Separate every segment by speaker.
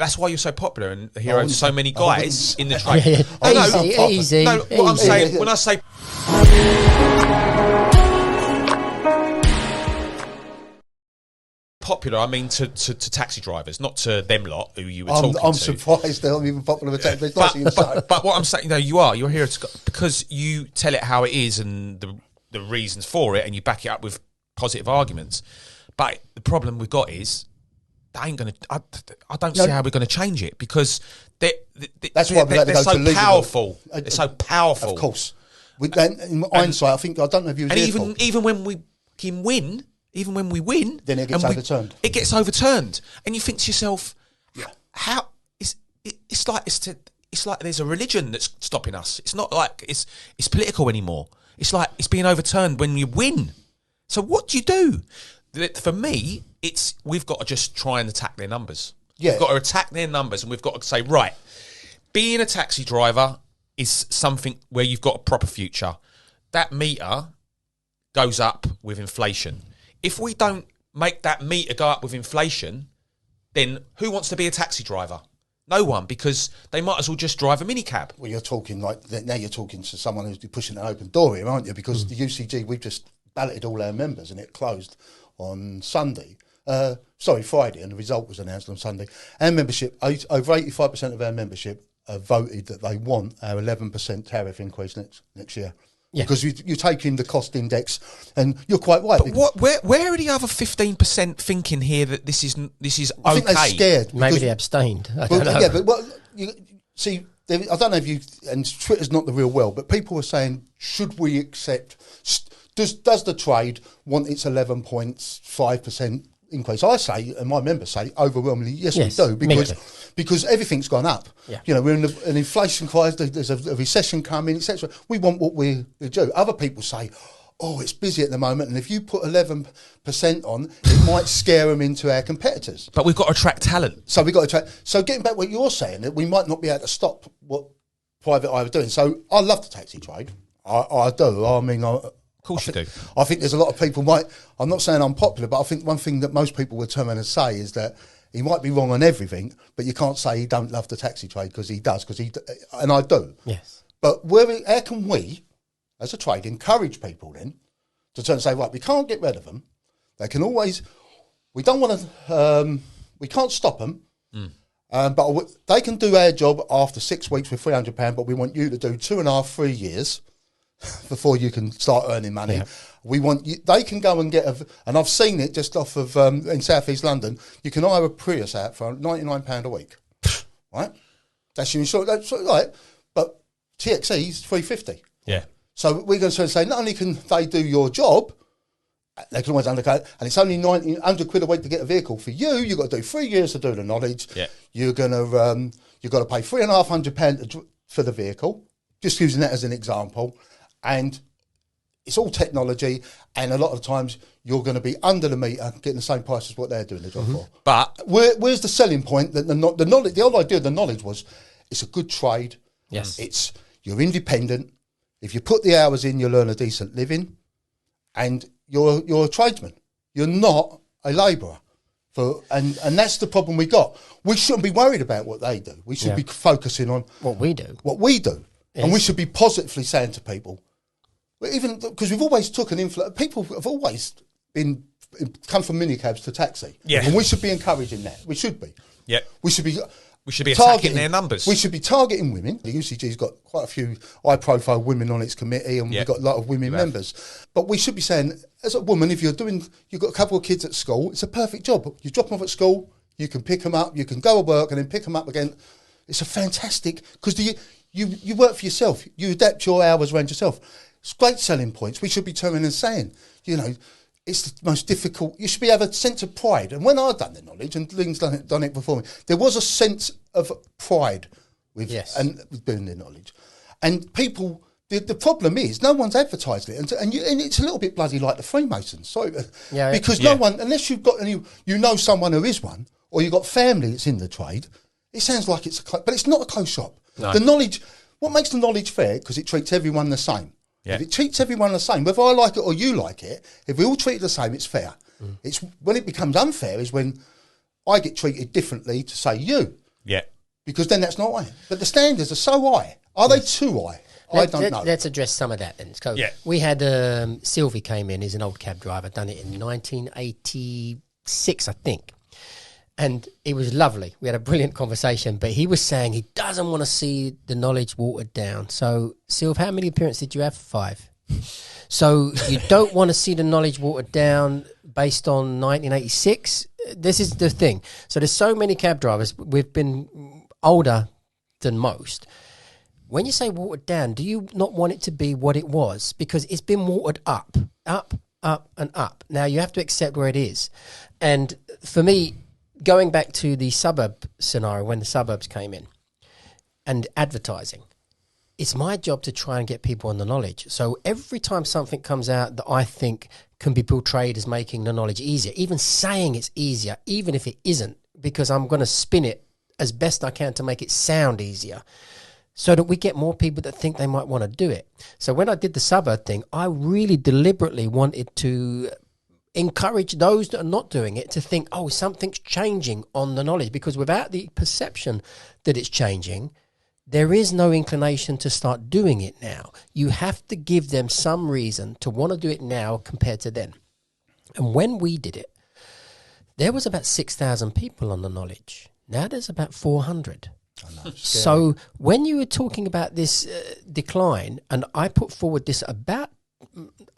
Speaker 1: That's why you're so popular and here are so many guys in the trade.
Speaker 2: Easy.
Speaker 1: No, what I'm saying, when I say popular, I mean to taxi drivers, not to them lot who you were talking to.
Speaker 3: I'm surprised they're not even popular with taxi.
Speaker 1: But what I'm saying, you're here because you tell it how it is and the reasons for it, and you back it up with positive arguments. But the problem we've got is they ain't gonna. I don't see how we're gonna change it because they're so powerful. They're so powerful.
Speaker 3: Of course, with that, in hindsight, I think I don't know if you.
Speaker 1: And even when we can win. Even when we win,
Speaker 3: then it gets overturned.
Speaker 1: It gets overturned, and you think to yourself, "How it's like there's a religion that's stopping us. It's not like it's political anymore. It's like it's being overturned when you win. So what do you do? For me, we've got to just try and attack their numbers.
Speaker 3: Yeah.
Speaker 1: We've got to attack their numbers, and we've got to say, right, being a taxi driver is something where you've got a proper future. That meter goes up with inflation. If we don't make that meter go up with inflation, then who wants to be a taxi driver? No one, because they might as well just drive a minicab.
Speaker 3: Well, you're talking now you're talking to someone who's pushing an open door here, aren't you? Because the UCG, we've just balloted all our members and it closed on Friday, and the result was announced on Sunday. Our membership, over 85% of our membership have voted that they want our 11% tariff increase next year. Yeah. Because you take in the cost index, and you're quite right.
Speaker 1: But where are the other 15% thinking here that this is okay?
Speaker 3: I think they're scared.
Speaker 2: Maybe they abstained. I don't know.
Speaker 3: Yeah, but see, I don't know if you, and Twitter's not the real world, but people were saying, should we accept? Does the trade want its 11.5% increase? I say, and my members say, overwhelmingly, yes, we do, because everything's gone up.
Speaker 2: Yeah.
Speaker 3: You know, we're in an inflation crisis, there's a recession coming, etc. We want what we do. Other people say, oh, it's busy at the moment, and if you put 11% on, it might scare them into our competitors.
Speaker 1: But we've got to attract talent.
Speaker 3: So we've got to attract. So getting back to what you're saying, that we might not be able to stop what private eye are doing. So I love the taxi trade. I do. I mean,
Speaker 1: of course you do.
Speaker 3: I think there's a lot of people I'm not saying I'm popular, but I think one thing that most people would turn around and say is that he might be wrong on everything, but you can't say he don't love the taxi trade because he does, and I do.
Speaker 2: Yes.
Speaker 3: But how can we, as a trade, encourage people then to turn and say, right, we can't get rid of them. They can always, we don't want to, we can't stop them, but they can do our job after 6 weeks with £300, but we want you to do 2.5, 3 years before you can start earning money. Yeah. We want you, they can go and get and I've seen it just off of in South East London. You can hire a Prius out for £99 a week, right? That's your insurance. That's right. But TXE is $350.
Speaker 1: Yeah.
Speaker 3: So we're going to say not only can they do your job, they can always undercut, and it's only £100 a week to get a vehicle for you. You've got to do 3 years to do the knowledge.
Speaker 1: Yeah.
Speaker 3: You've got to pay £350 for the vehicle. Just using that as an example. And it's all technology, and a lot of times you're going to be under the meter, getting the same price as what they're doing the job for.
Speaker 1: But
Speaker 3: where's the selling point? That the knowledge, the whole idea of the knowledge was, it's a good trade.
Speaker 2: Yes,
Speaker 3: you're independent. If you put the hours in, you'll earn a decent living, and you're a tradesman. You're not a labourer. And that's the problem we got. We shouldn't be worried about what they do. We should be focusing on
Speaker 2: what we do.
Speaker 3: Yes. And we should be positively saying to people, even because we've always took an influence. People have always come from minicabs to taxi.
Speaker 1: Yeah.
Speaker 3: And we should be encouraging that. We should be.
Speaker 1: Yeah.
Speaker 3: We should be
Speaker 1: attacking their numbers.
Speaker 3: We should be targeting women. The UCG's got quite a few high-profile women on its committee, and we've got a lot of women members. But we should be saying, as a woman, if you've got a couple of kids at school, it's a perfect job. You drop them off at school, you can pick them up, you can go to work and then pick them up again. It's a fantastic, because you work for yourself. You adapt your hours around yourself. It's great selling points. We should be turning and saying, it's the most difficult. You should have a sense of pride. And when I've done the knowledge, and Lynn's done it before me, there was a sense of pride with doing the knowledge. And people, the problem is, no one's advertised it. And it's a little bit bloody like the Freemasons. Sorry. Because no one, unless you've got someone who is one, or you've got family that's in the trade, it sounds like but it's not a closed shop. No. The knowledge, what makes the knowledge fair? Because it treats everyone the same. Yeah. If it treats everyone the same, whether I like it or you like it, if we all treat it the same, it's fair. It's when it becomes unfair is when I get treated differently to say you.
Speaker 1: Yeah.
Speaker 3: Because then that's not high. But the standards are so high. Are they too high? I don't know.
Speaker 2: Let's address some of that then. So
Speaker 1: Yeah.
Speaker 2: we had Sylvie came in, he's an old cab driver, done it in 1986, I think. And it was lovely. We had a brilliant conversation, but he was saying he doesn't want to see the knowledge watered down. So, Sylv, how many appearances did you have? 5. So you don't want to see the knowledge watered down based on 1986? This is the thing. So there's so many cab drivers. We've been older than most. When you say watered down, do you not want it to be what it was? Because it's been watered up, and up. Now you have to accept where it is. And for me, going back to the suburb scenario, when the suburbs came in, and advertising, it's my job to try and get people on the knowledge. So every time something comes out that I think can be portrayed as making the knowledge easier, even saying it's easier, even if it isn't, because I'm going to spin it as best I can to make it sound easier, so that we get more people that think they might want to do it. So when I did the suburb thing, I really deliberately wanted to encourage those that are not doing it to think, oh, something's changing on the knowledge, because without the perception that it's changing, there is no inclination to start doing it now. You have to give them some reason to want to do it now compared to then. And when we did it, there was about 6,000 people on the knowledge. Now there's about 400. So when you were talking about this decline, and I put forward this about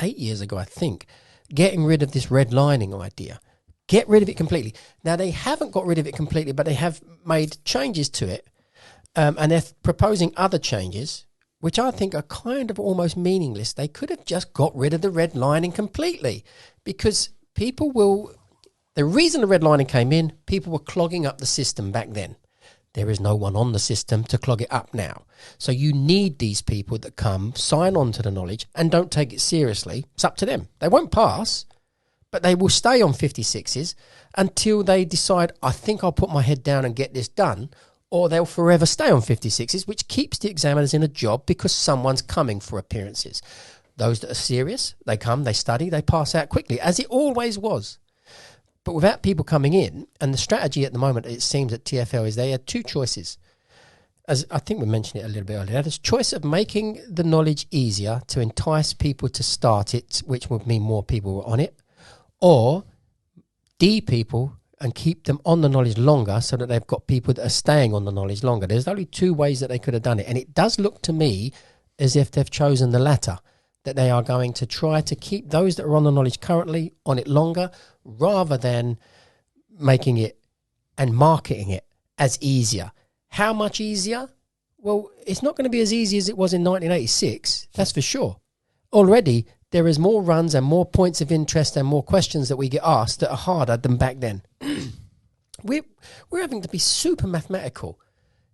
Speaker 2: 8 years ago, I think, getting rid of this redlining idea. Get rid of it completely. Now, they haven't got rid of it completely, but they have made changes to it. And they're proposing other changes, which I think are kind of almost meaningless. They could have just got rid of the redlining completely, because people will... The reason the redlining came in, people were clogging up the system back then. There is no one on the system to clog it up now. So you need these people that come, sign on to the knowledge, and don't take it seriously. It's up to them. They won't pass, but they will stay on 56s until they decide, I think I'll put my head down and get this done, or they'll forever stay on 56s, which keeps the examiners in a job because someone's coming for appearances. Those that are serious, they come, they study, they pass out quickly, as it always was. But without people coming in, and the strategy at the moment, it seems at TfL, is they had 2 choices. As I think we mentioned it a little bit earlier, there's a choice of making the knowledge easier to entice people to start it, which would mean more people were on it, or people and keep them on the knowledge longer so that they've got people that are staying on the knowledge longer. There's only 2 ways that they could have done it. And it does look to me as if they've chosen the latter, that they are going to try to keep those that are on the knowledge currently on it longer, rather than making it and marketing it as easier. How much easier? Well, it's not going to be as easy as it was in 1986, that's for sure. Already, there is more runs and more points of interest and more questions that we get asked that are harder than back then. We're having to be super mathematical.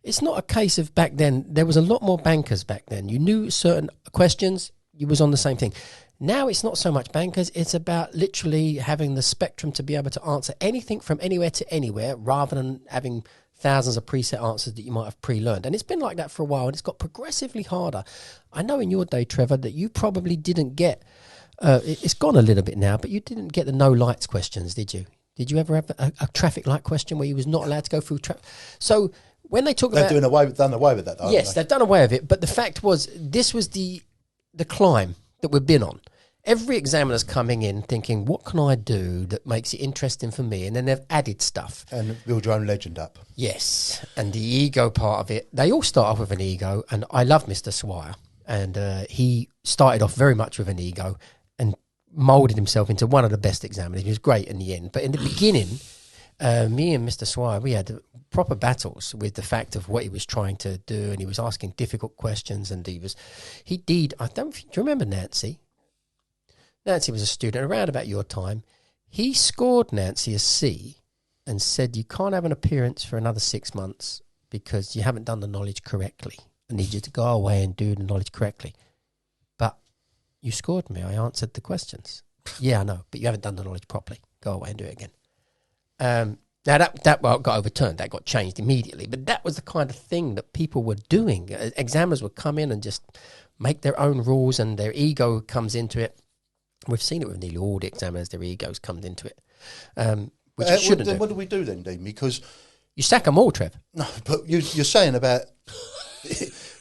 Speaker 2: It's not a case of back then. There was a lot more bankers back then. You knew certain questions, you was on the same thing. Now it's not so much bankers, it's about literally having the spectrum to be able to answer anything from anywhere to anywhere, rather than having thousands of preset answers that you might have pre-learned. And it's been like that for a while, and it's got progressively harder. I know in your day, Trevor, that you probably didn't get, it's gone a little bit now, but you didn't get the no lights questions, did you? Did you ever have a traffic light question where you was not allowed to go through traffic? So when they talk about...
Speaker 3: They've done away with that, though.
Speaker 2: Yes, they've done away with it. But the fact was, this was the climb that we've been on. Every examiner's coming in thinking, what can I do that makes it interesting for me? And then they've added stuff.
Speaker 3: And build your own legend up.
Speaker 2: Yes. And the ego part of it, they all start off with an ego. And I love Mr. Swire. And he started off very much with an ego and moulded himself into one of the best examiners. He was great in the end. But in the beginning, me and Mr. Swire, we had proper battles with the fact of what he was trying to do. And he was asking difficult questions. And do you remember Nancy? Nancy was a student around about your time. He scored Nancy a C and said, you can't have an appearance for another 6 months because you haven't done the knowledge correctly. I need you to go away and do the knowledge correctly. But you scored me. I answered the questions. Yeah, I know, but you haven't done the knowledge properly. Go away and do it again. Now, that got overturned. That got changed immediately. But that was the kind of thing that people were doing. Examiners would come in and just make their own rules, and their ego comes into it. We've seen it with nearly all the examiners, their egos come into it, which it shouldn't do.
Speaker 3: What do we do then, Dean? Because
Speaker 2: You sack them all, Trev.
Speaker 3: No, but you're saying about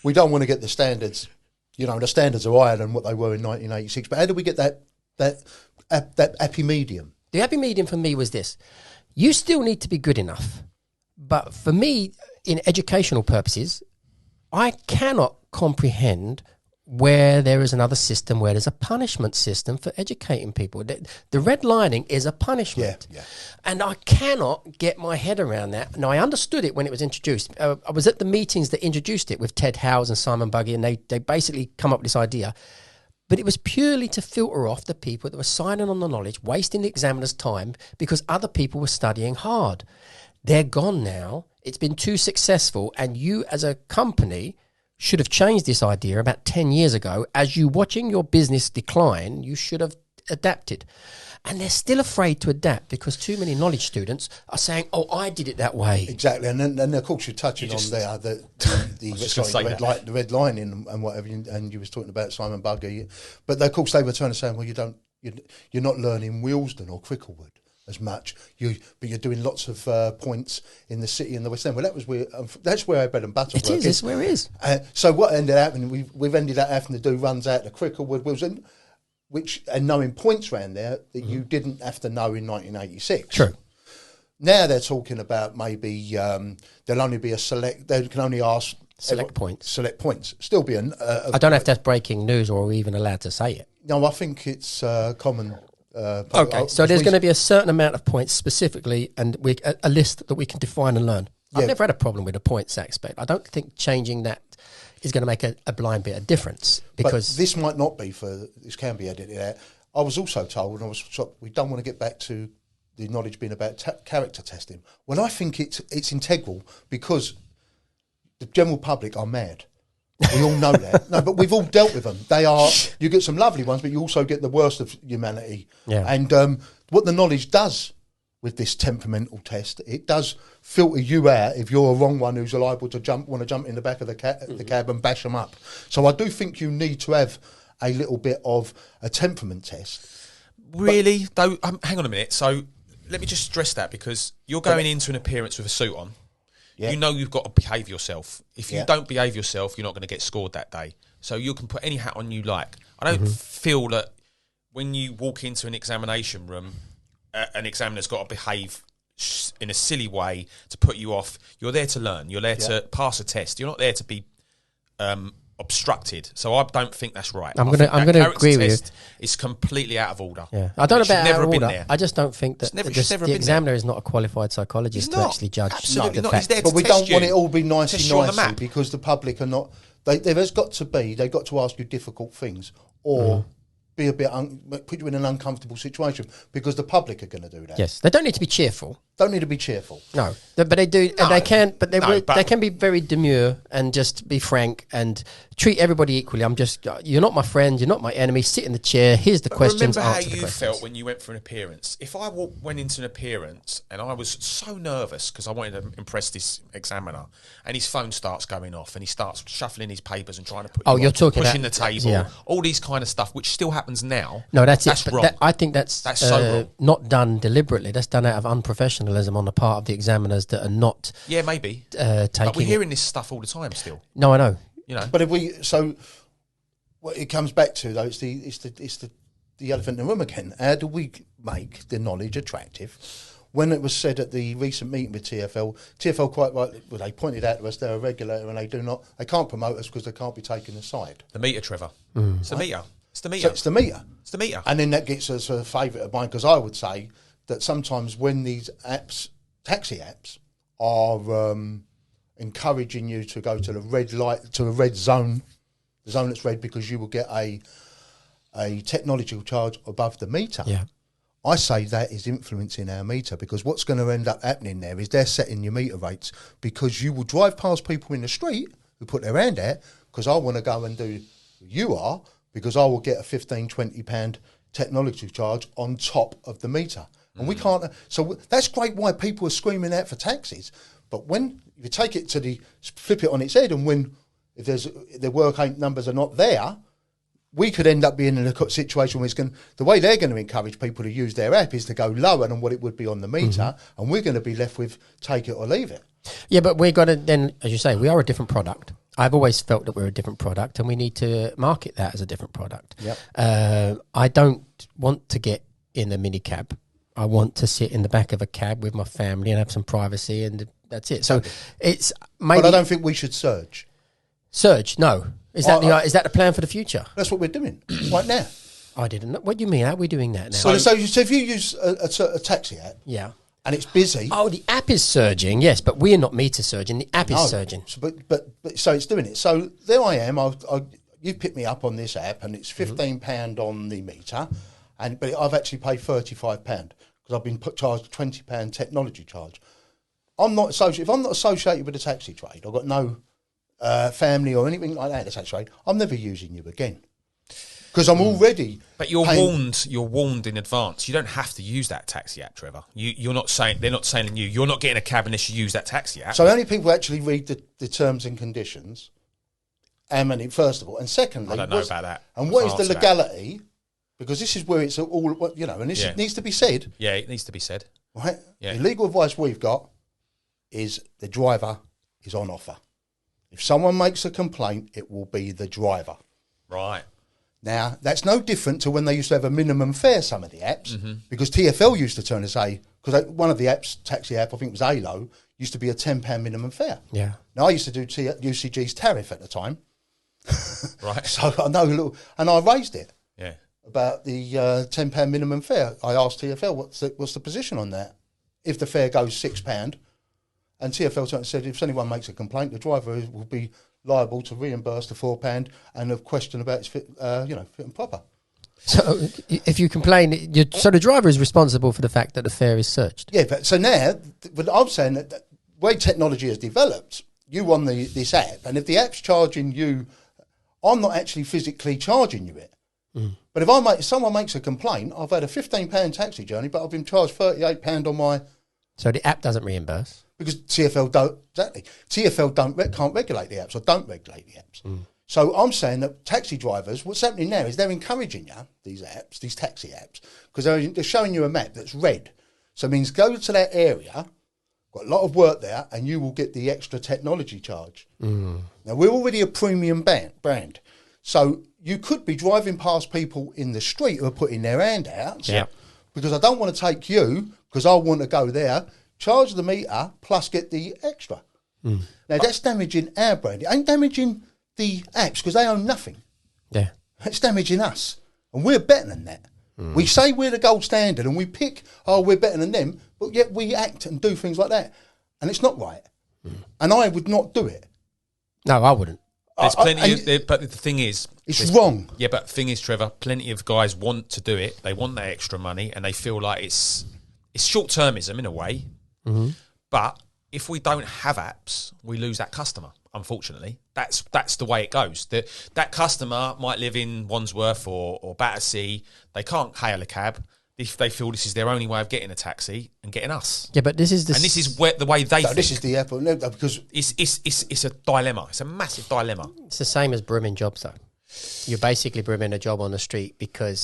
Speaker 3: we don't want to get the standards. The standards are higher than what they were in 1986. But how do we get that happy medium?
Speaker 2: The happy medium for me was this. You still need to be good enough. But for me, in educational purposes, I cannot comprehend where there is another system where there's a punishment system for educating people. The redlining is a punishment.
Speaker 3: Yeah.
Speaker 2: And I cannot get my head around that. Now, I understood it when it was introduced. I was at the meetings that introduced it with Ted Howes and Simon Buggy, and they basically come up with this idea. But it was purely to filter off the people that were signing on the knowledge, wasting the examiner's time because other people were studying hard. They're gone now. It's been too successful, and you as a company should have changed this idea about 10 years ago. As you watching your business decline, you should have adapted. And they're still afraid to adapt because too many knowledge students are saying, oh, I did it that way.
Speaker 3: Exactly. And then of course, you're touching on there the red lining and whatever, and you was talking about Simon Buggy. But of course, they were trying to say, well, you're not learning Willesden or Cricklewood as much, but you're doing lots of points in the city and the West End. Well, that's where our bread and butter work is.
Speaker 2: It's where it is.
Speaker 3: So what ended up happening, we've ended up having to do runs out to Cricklewood, Willesden, and knowing points around there that you didn't have to know in 1986.
Speaker 2: True.
Speaker 3: Now they're talking about maybe there'll only be they can only ask
Speaker 2: select points.
Speaker 3: Select points. Still be
Speaker 2: I don't know if that's breaking news or we're even allowed to say it.
Speaker 3: No, I think it's common.
Speaker 2: Okay, so there's going to be a certain amount of points specifically, and a list that we can define and learn. I've never had a problem with the points aspect. I don't think changing that is going to make a blind bit of difference, because
Speaker 3: but this might not be this can be edited out. I was also told, and I was shocked, we don't want to get back to the knowledge being about character testing. Well, I think it's integral because the general public are mad. We all know that. No, but we've all dealt with them. You get some lovely ones, but you also get the worst of humanity.
Speaker 2: Yeah.
Speaker 3: And what the knowledge does with this temperamental test, it does filter you out if you're a wrong one who's liable to want to jump in the back of the cab and bash them up. So I do think you need to have a little bit of a temperament test.
Speaker 1: Really? Though, hang on a minute. So let me just stress that, because you're going into an appearance with a suit on. Yeah. You know you've got to behave yourself. If you don't behave yourself, you're not going to get scored that day. So you can put any hat on you like. I don't feel that when you walk into an examination room, an examiner's got to behave in a silly way to put you off. You're there to learn. You're there to pass a test. You're not there to be obstructed. So I don't think that's right.
Speaker 2: I'm going to agree with you.
Speaker 1: It's completely out of order.
Speaker 2: Yeah, I don't know about out of order. I just don't think that
Speaker 1: the
Speaker 2: examiner is not a qualified psychologist to actually judge.
Speaker 1: Absolutely not.
Speaker 2: He's
Speaker 1: there to
Speaker 3: but we don't want it all be nicey
Speaker 1: nicey,
Speaker 3: because the public are not. They've got to ask you difficult things or be a bit put you in an uncomfortable situation, because the public are going to do that.
Speaker 2: Yes, they don't need to be cheerful.
Speaker 3: Don't need to be cheerful.
Speaker 2: No, but they do, and they can. But they can be very demure and just be frank and treat everybody equally. You're not my friend. You're not my enemy. Sit in the chair. Here's the questions.
Speaker 1: Remember how you felt when you went for an appearance. If I went into an appearance and I was so nervous because I wanted to impress this examiner, and his phone starts going off and he starts shuffling his papers and trying to pushing the table, all these kind of stuff, which still happens now.
Speaker 2: No, that's
Speaker 1: wrong.
Speaker 2: I think that's so wrong. Not done deliberately. That's done out of unprofessionalism on the part of the examiners that are not.
Speaker 1: Yeah, maybe.
Speaker 2: Taking
Speaker 1: but we're hearing this stuff all the time still.
Speaker 2: No, I know.
Speaker 3: But what it comes back to though, it's the elephant in the room again. How do we make the knowledge attractive? When it was said at the recent meeting with TfL quite rightly, they pointed out to us they're a regulator and they can't promote us because they can't be taken aside.
Speaker 1: The meter, Trevor. It's the meter. It's the meter.
Speaker 3: So it's the meter.
Speaker 1: It's the meter.
Speaker 3: And then that gets us a favourite of mine, because I would say that sometimes when these taxi apps, are encouraging you to go to the red light, to a red zone, the zone that's red, because you will get a technological charge above the meter.
Speaker 2: Yeah.
Speaker 3: I say that is influencing our meter, because what's going to end up happening there is they're setting your meter rates, because you will drive past people in the street who put their hand out, because I want to go and do you are, because I will get a £15-20 technology charge on top of the meter. And we can't. So that's great why people are screaming out for taxis. But when you take it flip it on its head, and if the work numbers are not there, we could end up being in a situation where the way they're going to encourage people to use their app is to go lower than what it would be on the meter, and we're going to be left with take it or leave it.
Speaker 2: Yeah, but we've got to then, as you say, we are a different product. I've always felt that we're a different product, and we need to market that as a different product.
Speaker 3: Yep.
Speaker 2: I don't want to get in a mini cab. I want to sit in the back of a cab with my family and have some privacy, and that's it. So it's maybe.
Speaker 3: But I don't think we should surge.
Speaker 2: Surge? No. Is that the plan for the future?
Speaker 3: That's what we're doing right now.
Speaker 2: I didn't know. What do you mean? How are we doing that now?
Speaker 3: So if you use a taxi app,
Speaker 2: yeah,
Speaker 3: and it's busy.
Speaker 2: Oh, the app is surging, yes, but we're not meter surging. The app is surging.
Speaker 3: So, but so it's doing it. So there I am. You picked me up on this app, and it's £15 on the meter, but I've actually paid £35 because I've been charged £20 technology charge. I'm not associated. If I'm not associated with the taxi trade, I've got no family or anything like that in the taxi trade, I'm never using you again. Because I'm already.
Speaker 1: But you're warned. You're warned in advance. You don't have to use that taxi app, Trevor. You're not saying they're not saying to you. You're not getting a cab unless you use that taxi app.
Speaker 3: So only people actually read the terms and conditions. First of all, and secondly,
Speaker 1: I don't know about that.
Speaker 3: And what is the legality? Because this is where it's all, and this needs to be said.
Speaker 1: Yeah, it needs to be said.
Speaker 3: Right.
Speaker 1: Yeah.
Speaker 3: The legal advice we've got is the driver is on offer. If someone makes a complaint, it will be the driver.
Speaker 1: Right.
Speaker 3: Now, that's no different to when they used to have a minimum fare, some of the apps, because TfL used to turn and say, because one of the apps, taxi app, I think it was ALO, used to be a £10 minimum fare.
Speaker 2: Yeah.
Speaker 3: Now, I used to do UCG's tariff at the time.
Speaker 1: Right.
Speaker 3: So I know a little, and I raised it.
Speaker 1: Yeah.
Speaker 3: About the £10 minimum fare. I asked TfL, what's the position on that? If the fare goes £6, and TfL said if anyone makes a complaint, the driver will be liable to reimburse the £4 and a question about its fit and proper.
Speaker 2: So if you complain, so the driver is responsible for the fact that the fare is searched.
Speaker 3: Yeah, but so now, but I'm saying that the way technology has developed, you on this app, and if the app's charging you, I'm not actually physically charging you it. But if someone makes a complaint, I've had a £15 taxi journey, but I've been charged £38 on my.
Speaker 2: So the app doesn't reimburse
Speaker 3: because TfL can't regulate the apps or don't regulate the apps. So I'm saying that taxi drivers, what's happening now is they're encouraging you these taxi apps, because they're showing you a map that's red. So it means go to that area, got a lot of work there, and you will get the extra technology charge. Now we're already a premium brand, so you could be driving past people in the street who are putting their hand out.
Speaker 2: Yeah.
Speaker 3: Because I don't want to take you, because I want to go there, charge the meter, plus get the extra. Now, that's damaging our brand. It ain't damaging the apps, because they own nothing.
Speaker 2: Yeah.
Speaker 3: It's damaging us. And we're better than that. We say we're the gold standard, and we pick, we're better than them, but yet we act and do things like that. And it's not right. And I would not do it.
Speaker 2: No, I wouldn't.
Speaker 1: There's plenty but the thing is...
Speaker 3: It's wrong.
Speaker 1: Yeah, but the thing is, Trevor, plenty of guys want to do it. They want that extra money, and they feel like it's short-termism in a way. But if we don't have apps, we lose that customer, unfortunately. That's the way it goes. That customer might live in Wandsworth or Battersea. They can't hail a cab if they feel this is their only way of getting a taxi and getting us.
Speaker 2: Yeah, but this is
Speaker 1: the way they think.
Speaker 3: This is the app, because
Speaker 1: it's a dilemma. It's a massive dilemma.
Speaker 2: It's the same as brimming jobs, though. You're basically brimming a job on the street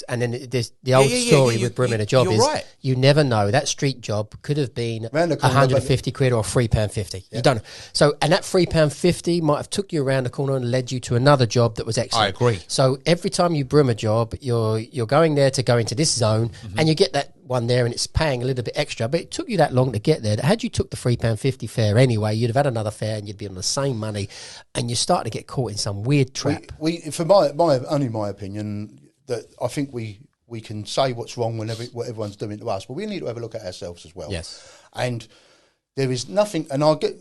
Speaker 2: and then the old story with brimming a job is right. You never know. That street job could have been 150 quid or £3.50. You don't know. So, and that £3.50 might have took you around the corner and led you to another job that was excellent.
Speaker 1: I agree.
Speaker 2: So every time you brim a job, you're going there to go into this zone, and you get that one there, and it's paying a little bit extra, but it took you that long to get there. Had you took the £3.50 fare anyway, you'd have had another fare and you'd be on the same money, and you start to get caught in some weird trap.
Speaker 3: For my opinion, that I think we can say what's wrong what everyone's doing to us, but we need to have a look at ourselves as well.
Speaker 2: Yes.
Speaker 3: And there is nothing, and I'll get,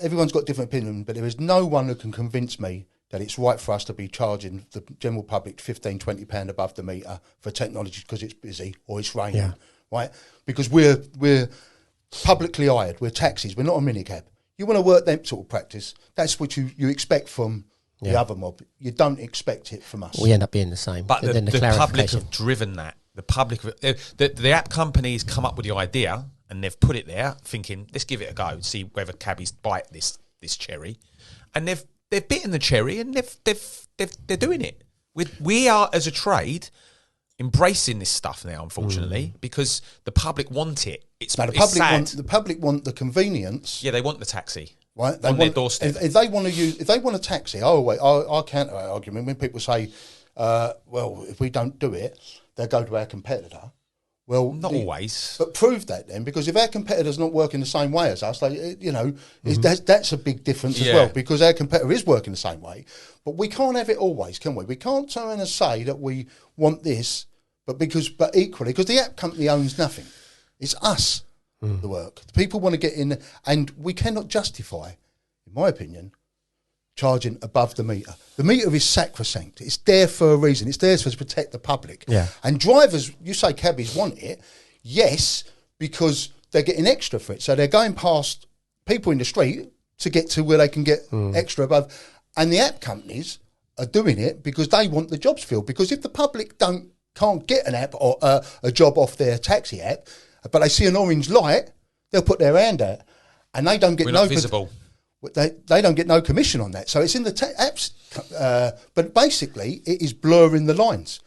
Speaker 3: everyone's got different opinion, but there is no one who can convince me that it's right for us to be charging the general public £15-20 above the meter for technology because it's busy or it's raining, right? Because we're publicly hired, we're taxis, we're not a minicab. You want to work that sort of practice, that's what you expect from the other mob. You don't expect it from us.
Speaker 2: We end up being the same.
Speaker 1: But the public have driven that. The public, the app companies come up with the idea and they've put it there thinking, let's give it a go, see whether cabbies bite this cherry. And they've bitten the cherry and they're doing it. We are, as a trade, embracing this stuff now, unfortunately, because the public want it. It's sad.
Speaker 3: The public want the convenience.
Speaker 1: Yeah, they want the taxi.
Speaker 3: Right,
Speaker 1: on their doorstep.
Speaker 3: If they want a taxi, I counter that argument when people say, "Well, if we don't do it, they'll go to our competitor." Well,
Speaker 1: not always,
Speaker 3: but prove that then, because if our competitor's not working the same way as us, that's a big difference as well. Because our competitor is working the same way, but we can't have it always, can we? We can't turn and say that we want this, but equally, because the app company owns nothing, it's us. The work. The people want to get in, and we cannot justify, in my opinion, charging above the meter. The meter is sacrosanct. It's there for a reason. It's there to protect the public.
Speaker 2: Yeah.
Speaker 3: And drivers, you say cabbies want it, yes, because they're getting extra for it. So they're going past people in the street to get to where they can get extra above. And the app companies are doing it because they want the jobs filled. Because if the public can't get an app or a job off their taxi app, but they see an orange light, they'll put their hand out, and they don't get
Speaker 1: visible.
Speaker 3: They don't get no commission on that. So it's in the apps, but basically it is blurring the lines.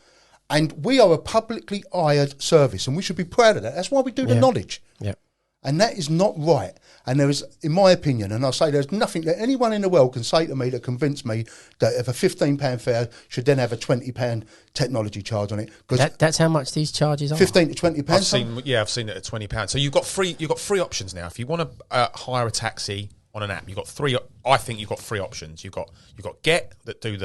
Speaker 3: And we are a publicly hired service, and we should be proud of that. That's why we do the knowledge.
Speaker 2: Yeah.
Speaker 3: And that is not right. And there is, in my opinion, and I say there's nothing that anyone in the world can say to me that convince me that if a £15 fare should then have a £20 technology charge on it.
Speaker 2: That's how much these charges are.
Speaker 3: £15 to £20.
Speaker 1: I've seen it at £20. So you've got three options now. If you want to hire a taxi on an app, you've got three. I think you've got three options. You've got Get, that do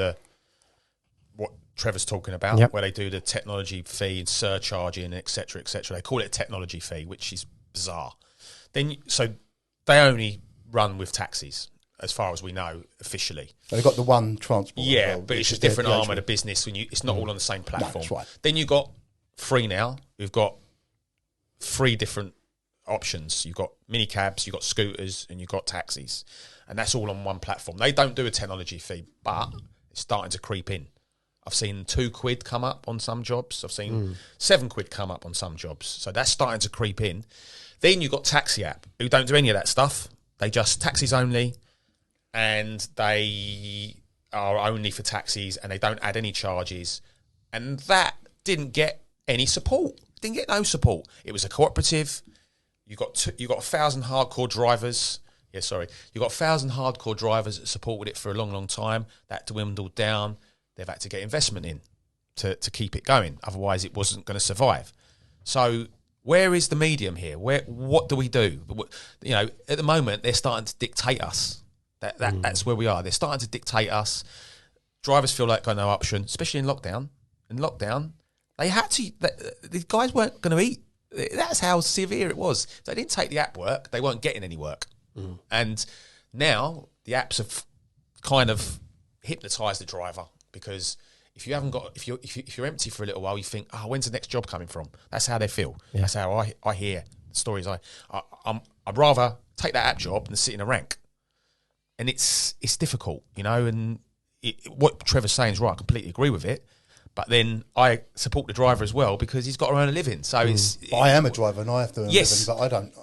Speaker 1: what Trevor's talking about, where they do the technology fee and surcharging, etc., etc. They call it a technology fee, which is bizarre. So they only run with taxis, as far as we know, officially.
Speaker 3: They've got the one transport.
Speaker 1: Yeah, but it's a different arm of the business. It's not all on the same platform.
Speaker 3: No, that's right.
Speaker 1: Then you've got free now. We've got three different options. You've got mini cabs, you've got scooters, and you've got taxis. And that's all on one platform. They don't do a technology fee, but it's starting to creep in. I've seen £2 come up on some jobs. I've seen £7 come up on some jobs. So that's starting to creep in. Then you've got Taxi app, who don't do any of that stuff. They just taxis only, and they are only for taxis, and they don't add any charges. And that didn't get any support. Didn't get no support. It was a cooperative. You got 1,000 hardcore drivers. You got 1,000 hardcore drivers that supported it for a long, long time. That dwindled down. They've had to get investment in to keep it going. Otherwise, it wasn't going to survive. So where is the medium here? What do we do? At the moment, they're starting to dictate us. That's where we are. They're starting to dictate us. Drivers feel like got no option, especially in lockdown. In lockdown, they had to. The guys weren't going to eat. That's how severe it was. If they didn't take the app work, they weren't getting any work. And now the apps have kind of hypnotised the driver, because if you're empty for a little while, you think, when's the next job coming from? That's how they feel. Yeah. That's how I hear the stories. I'd rather take that app job than sit in a rank. And it's difficult, and what Trevor's saying is right. I completely agree with it. But then I support the driver as well, because he's got to earn a living. So
Speaker 3: I am a driver and I have to earn a living, but I don't.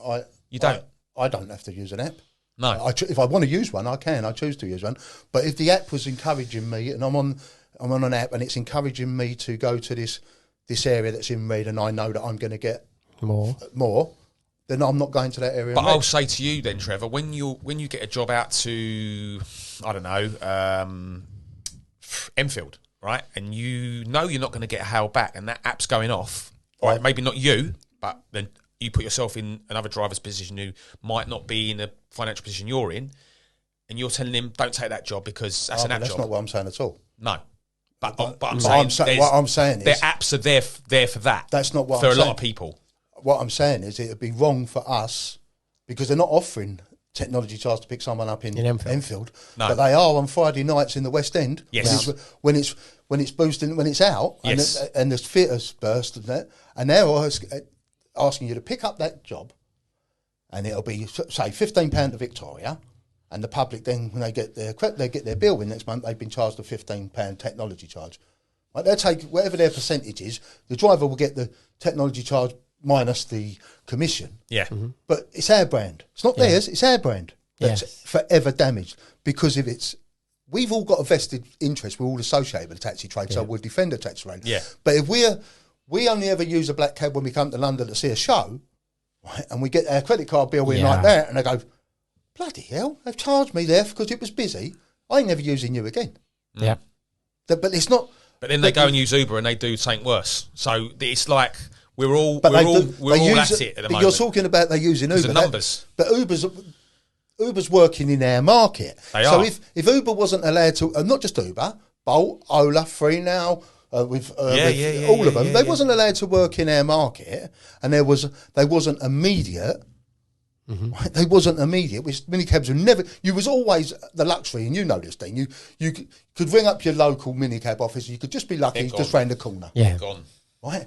Speaker 1: You don't?
Speaker 3: I don't have to use an app.
Speaker 1: No.
Speaker 3: If I want to use one, I can. I choose to use one. But if the app was encouraging me, and I'm on an app and it's encouraging me to go to this area that's in red, and I know that I'm going to get more, then I'm not going to that area.
Speaker 1: But I'll say to you then, Trevor, when you get a job out to, I don't know, Enfield, right, and you're not going to get a hail back, and that app's going off, right? Maybe not you, but then you put yourself in another driver's position who might not be in the financial position you're in, and you're telling him, don't take that job because that's an app job.
Speaker 3: That's not what I'm saying at all.
Speaker 1: No. But what
Speaker 3: I'm saying is
Speaker 1: their apps are there for that.
Speaker 3: That's not what
Speaker 1: for
Speaker 3: I'm
Speaker 1: a
Speaker 3: saying.
Speaker 1: lot of people.
Speaker 3: What I'm saying is it would be wrong for us, because they're not offering technology charge to pick someone up in Enfield. No. But they are on Friday nights in the West End.
Speaker 1: Yes.
Speaker 3: When it's boosting, when it's out,
Speaker 1: yes.
Speaker 3: and the theatre's burst and they're asking you to pick up that job, and it'll be, say, £15 to Victoria, and the public then, when they get their bill in next month, they've been charged a £15 technology charge. Right, they'll take whatever their percentage is. The driver will get the technology charge minus the commission.
Speaker 1: Yeah.
Speaker 3: Mm-hmm. But it's our brand. It's not theirs. It's our brand that's forever damaged, because if it's we've all got a vested interest. We're all associated with the taxi trade, so we'll defend the taxi trade.
Speaker 1: Yeah.
Speaker 3: But if we only ever use a black cab when we come to London to see a show, right, and we get our credit card bill in like that, and they go, bloody hell, they've charged me there because it was busy. I ain't never using you again.
Speaker 2: Yeah.
Speaker 3: But it's not.
Speaker 1: But then they go and use Uber and they do something worse. So it's like we're all at it at the moment.
Speaker 3: You're talking about they're using Uber.
Speaker 1: The numbers.
Speaker 3: But Uber's working in our market.
Speaker 1: They
Speaker 3: so
Speaker 1: are.
Speaker 3: if Uber wasn't allowed to, not just Uber, Bolt, Ola, Free Now, with all of them, they wasn't allowed to work in our market, and they wasn't immediate. Right? They wasn't immediate. Which minicabs were never. You was always the luxury, and you know this, Dean. You could ring up your local minicab office. You could just be lucky, he's just round the corner.
Speaker 2: Yeah,
Speaker 1: gone.
Speaker 3: Right,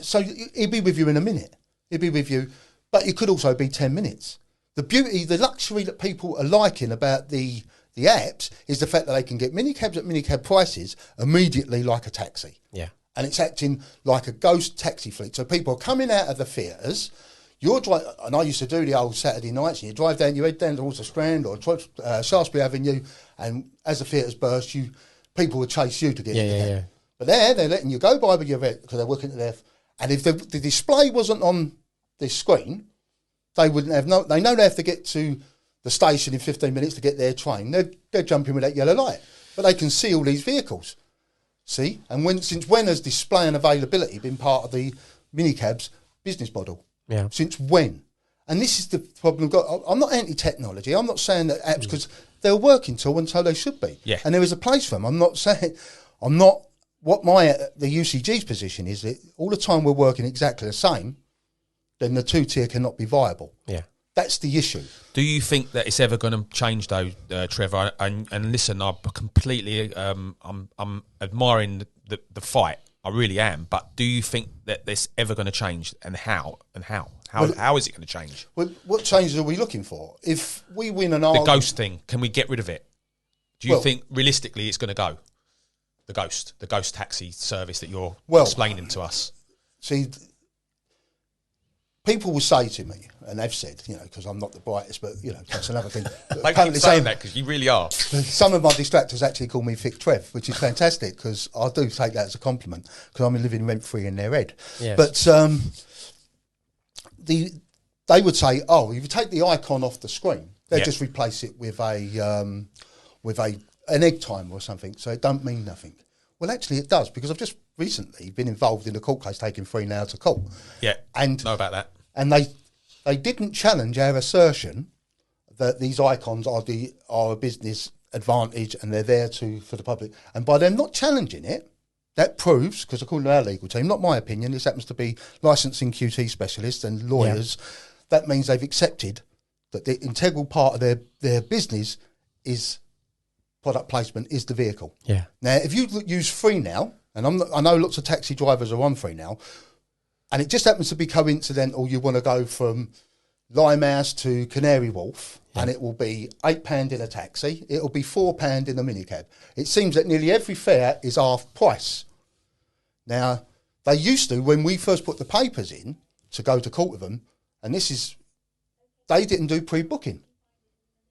Speaker 3: so he'd be with you in a minute. He'd be with you, but it could also be 10 minutes. The beauty, the luxury that people are liking about the apps is the fact that they can get minicabs at minicab prices immediately, like a taxi.
Speaker 2: Yeah,
Speaker 3: and it's acting like a ghost taxi fleet. So people are coming out of the theatres. You're driving, and I used to do the old Saturday nights, and you head down towards the Strand or Shaftesbury Avenue, and as the theatres burst, people would chase you to get in. But they're letting you go by with your vet because they're working to their. And if the display wasn't on this screen, they wouldn't have they know they have to get to the station in 15 minutes to get their train. They're jumping with that yellow light, but they can see all these vehicles. See, and since when has display and availability been part of the minicab's business model?
Speaker 2: Yeah. Since
Speaker 3: when? And this is the problem we've got. I'm not anti-technology. I'm not saying that apps, because they're a working tool and so they should be.
Speaker 1: Yeah.
Speaker 3: And there is a place for them. What the UCG's position is that all the time we're working exactly the same, then the two-tier cannot be viable.
Speaker 2: Yeah.
Speaker 3: That's the issue.
Speaker 1: Do you think that it's ever going to change, though, Trevor? And listen, I'm completely, I'm admiring the fight. I really am. But do you think that this ever going to change, and how? And how? How is it going to change?
Speaker 3: Well, what changes are we looking for? If we win an
Speaker 1: argument... The ghost thing, can we get rid of it? Do you think, realistically, it's going to go? The ghost taxi service that you're explaining to us.
Speaker 3: See, people will say to me, and they've said, because I'm not the brightest, but, that's another thing.
Speaker 1: They keep saying that because you really are.
Speaker 3: Some of my distractors actually call me Thick Trev, which is fantastic because I do take that as a compliment because I'm living rent-free in their head. Yes. But they would say, if you take the icon off the screen, they just replace it with an egg timer or something, so it don't mean nothing. Well, actually, it does, because I've just recently been involved in a court case taking Free Now to court.
Speaker 1: Yeah, and know about that.
Speaker 3: And they didn't challenge our assertion that these icons are a business advantage and they're there for the public. And by them not challenging it, that proves, because according to our legal team, not my opinion, this happens to be licensing QT specialists and lawyers, that means they've accepted that the integral part of their business is product placement, is the vehicle.
Speaker 2: Yeah.
Speaker 3: Now, if you use Free Now, and I know lots of taxi drivers are on Free Now, and it just happens to be coincidental, you want to go from Limehouse to Canary Wharf, and it will be £8 in a taxi, it'll be £4 in a minicab. It seems that nearly every fare is half price. Now, they used to, when we first put the papers in to go to court with them, and they didn't do pre-booking.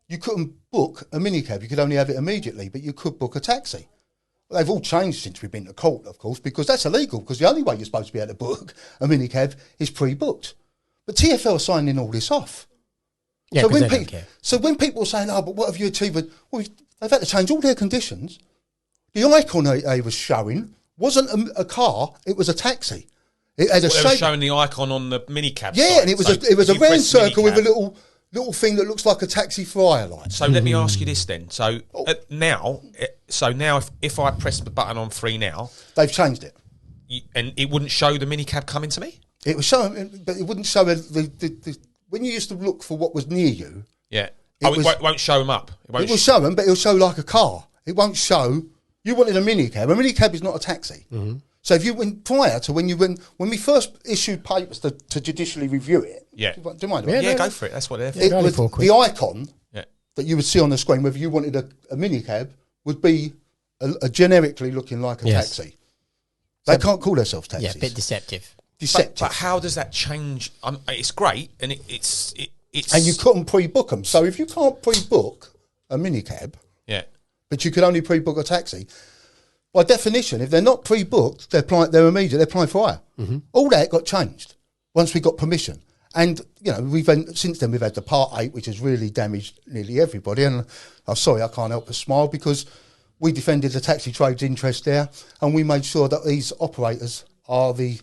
Speaker 3: You couldn't book a minicab, you could only have it immediately, but you could book a taxi. Well, they've all changed since we've been to court, of course, because that's illegal, because the only way you're supposed to be able to book a minicab is pre-booked. But TfL are signing all this off.
Speaker 2: Yeah,
Speaker 3: so when people are saying, but what have you achieved? Well, they've had to change all their conditions. The icon they was showing wasn't a car, it was a taxi. It had
Speaker 1: they were showing the icon on the minicab side.
Speaker 3: And it was a round circle with a little thing that looks like a taxi flyer light.
Speaker 1: So let me ask you this then. So now, if I press the button on Free Now,
Speaker 3: they've changed it,
Speaker 1: and it wouldn't show the minicab coming to me.
Speaker 3: It was showing, but it wouldn't show the when you used to look for what was near you.
Speaker 1: Yeah. It won't show them up.
Speaker 3: It will show them, but it'll show like a car. It won't show. You wanted a minicab. A minicab is not a taxi. Mm-hmm. So if you went prior to when we first issued papers to judicially review it.
Speaker 1: Yeah.
Speaker 3: Do you mind?
Speaker 1: Yeah, go for it. That's what they're for.
Speaker 3: The icon that you would see on the screen, whether you wanted a minicab, would be a generically looking like a taxi. They can't call themselves taxis.
Speaker 2: Yeah, a bit deceptive.
Speaker 1: But how does that change? It's great, and it's
Speaker 3: and you couldn't pre-book them. So if you can't pre-book a minicab,
Speaker 1: Yeah.
Speaker 3: But you could only pre-book a taxi. By definition, if they're not pre-booked, they're immediate. They're applying for hire. Mm-hmm. All that got changed once we got permission. And, since then we've had the Part 8, which has really damaged nearly everybody. And I'm sorry, I can't help but smile because we defended the taxi trade's interest there, and we made sure that these operators are the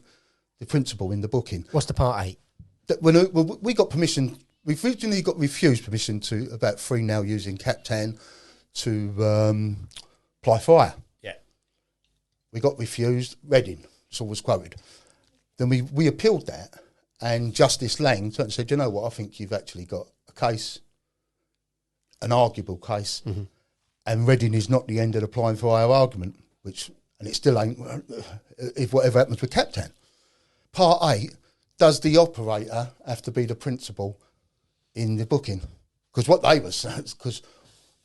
Speaker 3: principal in the booking.
Speaker 2: What's the Part 8?
Speaker 3: That when we got permission, we originally got refused permission to about 3 now using Captain to apply for hire.
Speaker 1: Yeah.
Speaker 3: We got refused, Reading, so was quoted. Then we appealed that, and Justice Lang said, you know what, I think you've actually got a case, an arguable case, and Reading is not the end of applying for hire argument, and it still ain't, if whatever happens with Captain. Part 8, does the operator have to be the principal in the booking? Because what they was,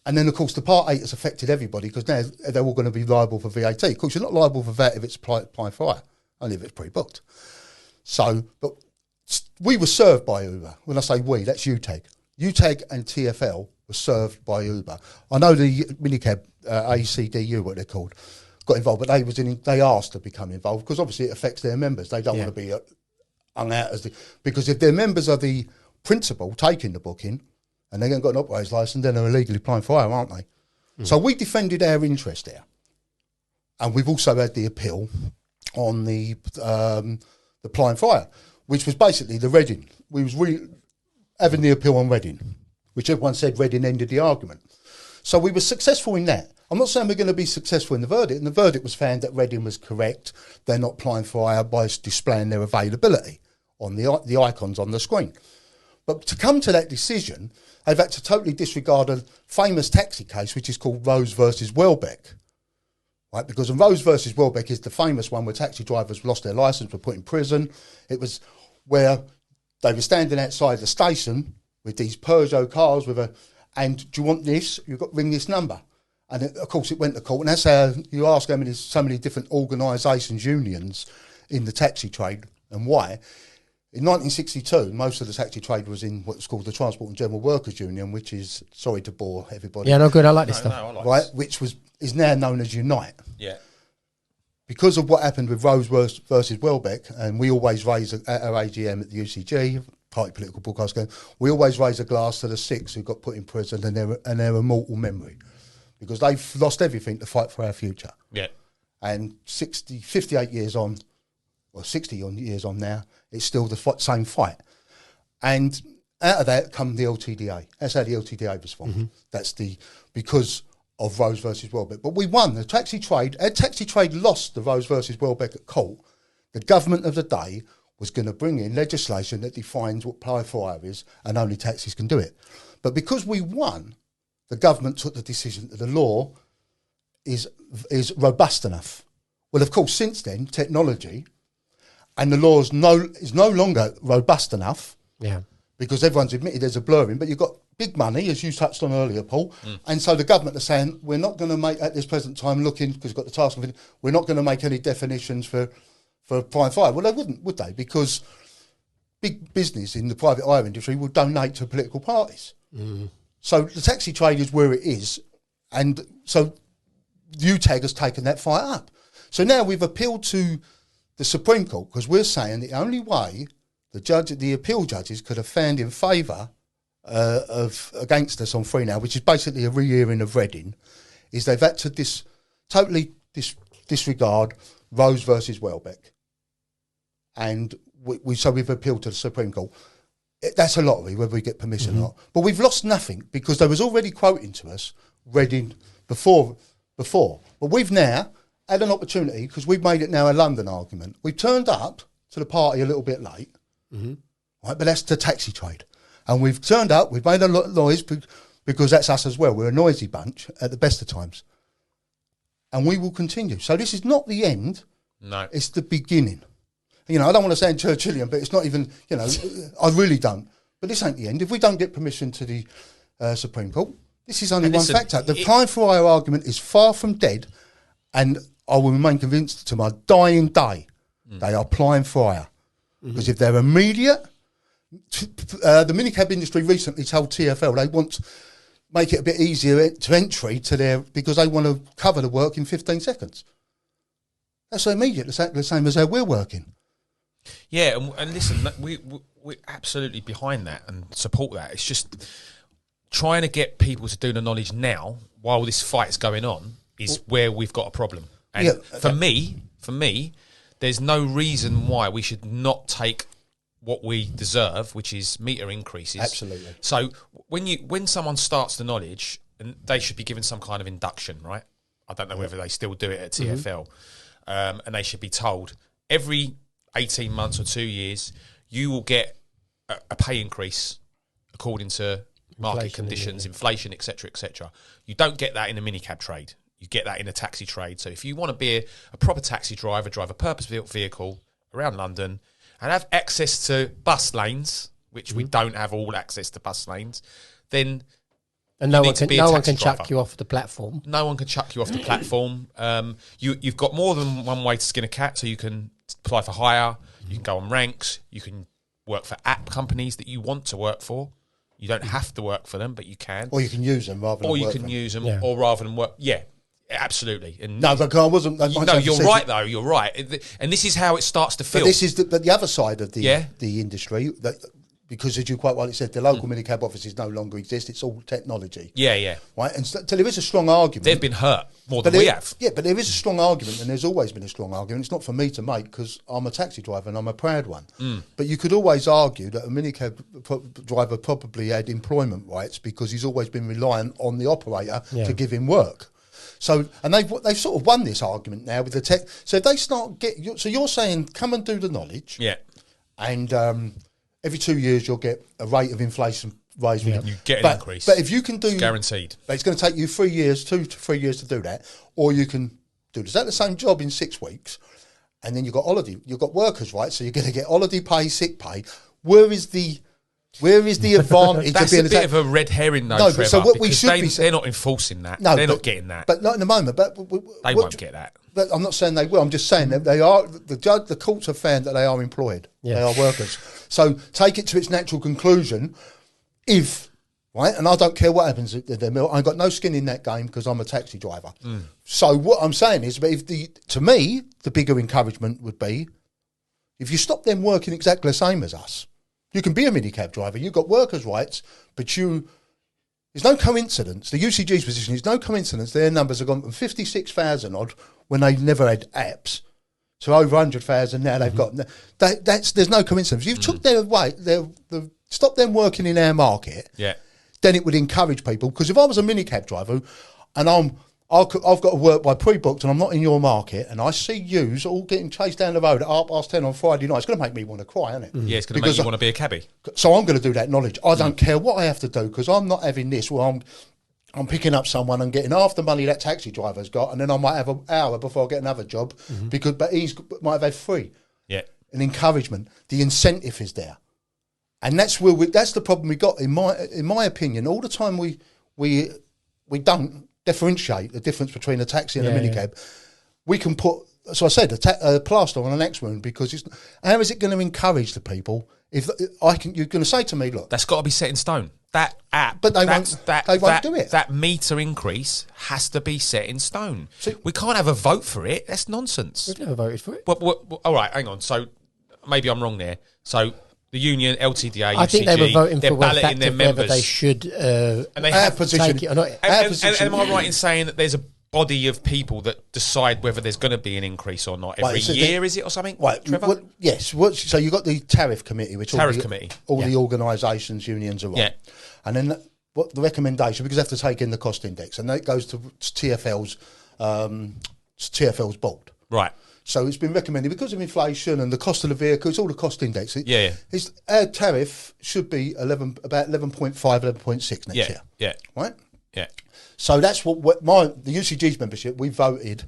Speaker 3: and then of course the Part 8 has affected everybody because now they're all going to be liable for VAT. Of course, you're not liable for VAT if it's applying for hire, only if it's pre-booked. So, but we were served by Uber. When I say we, that's UTAG. UTAG and TfL were served by Uber. I know the minicab, ACDU, what they're called, got involved, but they asked to become involved because obviously it affects their members. They don't want to be hung out because if their members are the principal taking the booking and they haven't got an operator's license, then they're illegally applying for hire, aren't they? So we defended our interest there, and we've also had the appeal on the applying for hire, which was basically the Reading. We was having the appeal on Reading, which everyone said Reading ended the argument. So we were successful in that. I'm not saying we're going to be successful in the verdict, and the verdict was found that Reading was correct. They're not applying for hire by displaying their availability on the icons on the screen. But to come to that decision, they've had to totally disregard a famous taxi case, which is called Rose versus Welbeck. Right, because Rose versus Welbeck is the famous one where taxi drivers lost their licence, were put in prison. It was where they were standing outside the station with these Peugeot cars and do you want this? You've got to ring this number. And of course it went to court, and that's how you ask how many, so many different organisations, unions in the taxi trade and why. In 1962, most of the taxi trade was in what's called the Transport and General Workers Union, which is, sorry to bore everybody.
Speaker 2: Yeah, no good, I like this stuff.
Speaker 1: I like
Speaker 3: right,
Speaker 1: this.
Speaker 3: which is now known as Unite.
Speaker 1: Yeah.
Speaker 3: Because of what happened with Rose versus Welbeck, and we always raise, at our AGM at the UCG, Party Political Broadcast Game, we always raise a glass to the 6 who got put in prison and their immortal memory. Because they've lost everything to fight for our future.
Speaker 1: Yeah.
Speaker 3: And 58 years on, or 60 years on now, it's still the same fight. And out of that come the LTDA. That's how the LTDA was formed. Mm-hmm. That's because of Rose versus Welbeck. But we won. Our taxi trade lost the Rose versus Welbeck at court. The government of the day was going to bring in legislation that defines what apply for hire is, and only taxis can do it. But because we won, the government took the decision that the law is robust enough. Well, of course, since then, technology and the law is no longer robust enough. Yeah. Because everyone's admitted there's a blurring, but you've got big money, as you touched on earlier, Paul. And so the government are saying, we're not going to make, at this present time, looking, because we've got the task of it, we're not going to make any definitions for prime fire. Well, they wouldn't, would they? Because big business in the private hire industry will donate to political parties. So the taxi trade is where it is, and so UTAG has taken that fight up. So now we've appealed to the Supreme Court because we're saying the only way the appeal judges could have found in favour against us on Free Now, which is basically a re-hearing of Reading, is they've had to totally disregard Rose versus Welbeck, and we've appealed to the Supreme Court. That's a lottery, whether we get permission or not. But we've lost nothing because they was already quoting to us Reading before. But we've now had an opportunity, because we've made it now a London argument. We've turned up to the party a little bit late, right? But that's the taxi trade. And we've turned up, we've made a lot of noise because that's us as well. We're a noisy bunch at the best of times. And we will continue. So this is not the end.
Speaker 1: No.
Speaker 3: It's the beginning. I don't want to sound Churchillian, but it's not even, I really don't. But this ain't the end. If we don't get permission to the Supreme Court, this is only one factor. The applying for hire argument is far from dead, and I will remain convinced to my dying day they are applying for hire. Because if they're immediate, the minicab industry recently told TfL they want make it a bit easier to entry to their, because they want to cover the work in 15 seconds. That's immediate, the same as how we're working.
Speaker 1: Yeah, and listen, we're absolutely behind that and support that. It's just trying to get people to do the knowledge now while this fight's going on is where we've got a problem. And for me, there's no reason why we should not take what we deserve, which is meter increases.
Speaker 3: Absolutely.
Speaker 1: So when someone starts the knowledge, and they should be given some kind of induction, right? I don't know whether they still do it at TFL, and they should be told every 18 months or 2 years you will get a pay increase according to market conditions, inflation, etc., etc. You don't get that in a minicab trade. You get that in a taxi trade. So if you want to be a proper taxi driver, drive a purpose-built vehicle around London, and have access to bus lanes, which we don't have all access to bus lanes, then
Speaker 2: and no one can chuck you off the platform.
Speaker 1: No one can chuck you off the platform. You've got more than one way to skin a cat, so you can apply for hire, you can go on ranks, you can work for app companies that you want to work for. You don't have to work for them, but you can.
Speaker 3: Or you can use them rather than work for them.
Speaker 1: Use them, or rather than work. Yeah, absolutely. And
Speaker 3: no, but I wasn't.
Speaker 1: No, you're right though. You're right, and this is how it starts to feel.
Speaker 3: But this is the other side of the industry, because as you quite rightly said, the local minicab offices no longer exist. It's all technology.
Speaker 1: Yeah.
Speaker 3: Right, and so there is a strong argument.
Speaker 1: They've been hurt more than we have.
Speaker 3: Yeah, but there is a strong argument, and there's always been a strong argument. It's not for me to make because I'm a taxi driver and I'm a proud one. But you could always argue that a minicab driver probably had employment rights because he's always been reliant on the operator to give him work. So, and they've sort of won this argument now with the tech. So if they start so you're saying come and do the knowledge, and every 2 years you'll get a rate of inflation raise.
Speaker 1: You get an increase,
Speaker 3: but if you can do,
Speaker 1: it's guaranteed.
Speaker 3: But it's going to take you 3 years, 2 to 3 years to do that, or you can do that the same job in 6 weeks, and then you've got holiday, you've got workers' rights, so you're going to get holiday pay, sick pay. Where is the advantage
Speaker 1: That's
Speaker 3: of being
Speaker 1: a bit of a red herring, though, Trevor,
Speaker 3: so what we
Speaker 1: because
Speaker 3: should
Speaker 1: they're not enforcing that.
Speaker 3: No,
Speaker 1: they're not getting that.
Speaker 3: But not in the moment. But
Speaker 1: they won't get that.
Speaker 3: But I'm not saying they will. I'm just saying that they are. The courts have found that they are employed. Yeah. They are workers. So take it to its natural conclusion. Right, and I don't care what happens at the mill. I've got no skin in that game because I'm a taxi driver. So what I'm saying is, but to me, the bigger encouragement would be if you stop them working exactly the same as us. You can be a minicab driver. You've got workers' rights, but there's no coincidence. The UCG's position is no coincidence. Their numbers have gone from 56,000 odd when they never had apps to over 100,000 now. They've got there's no coincidence. If you took their way, stop them working in our market. Then it would encourage people. Because if I was a minicab driver and I've got to work by pre-booked and I'm not in your market and I see yous all getting chased down the road at 10:30 on Friday night, it's going to make me want to cry, isn't it?
Speaker 1: Yeah, it's going to make you want to be a cabbie.
Speaker 3: So I'm going to do that knowledge. I don't care what I have to do because I'm not having this where I'm picking up someone and getting half the money that taxi driver's got, and then I might have an hour before I get another job but he might have had free. Yeah. An encouragement. The incentive is there. And that's that's the problem we got, in my opinion. All the time we don't differentiate the difference between a taxi and a minicab. We can put, so I said, a plaster on an X wound because how is it going to encourage the people? If you're going to say to me, look,
Speaker 1: that's got to be set in stone. That app,
Speaker 3: but they won't do it.
Speaker 1: That meter increase has to be set in stone. So we can't have a vote for it. That's nonsense.
Speaker 2: We've never voted for it.
Speaker 1: All right, hang on. So maybe I'm wrong there. So the union, LTDA,
Speaker 2: I think they were voting for
Speaker 1: balloting their members.
Speaker 2: Whether they should
Speaker 1: and they have
Speaker 3: position.
Speaker 2: Take it or not.
Speaker 1: And am I right in saying that there's a body of people that decide whether there's going to be an increase or not every year? Is it or something?
Speaker 3: Right,
Speaker 1: Trevor?
Speaker 3: Yes. So you've got the tariff committee, which all the organisations, unions are on. Yeah. And then what the recommendation, because they have to take in the cost index, and that goes to TFL's board.
Speaker 1: Right.
Speaker 3: So it's been recommended because of inflation and the cost of the vehicle, it's all the cost index. Our tariff should be about 11.5, 11.6 next year.
Speaker 1: Yeah.
Speaker 3: Right?
Speaker 1: Yeah.
Speaker 3: So that's the UCG's membership, we voted.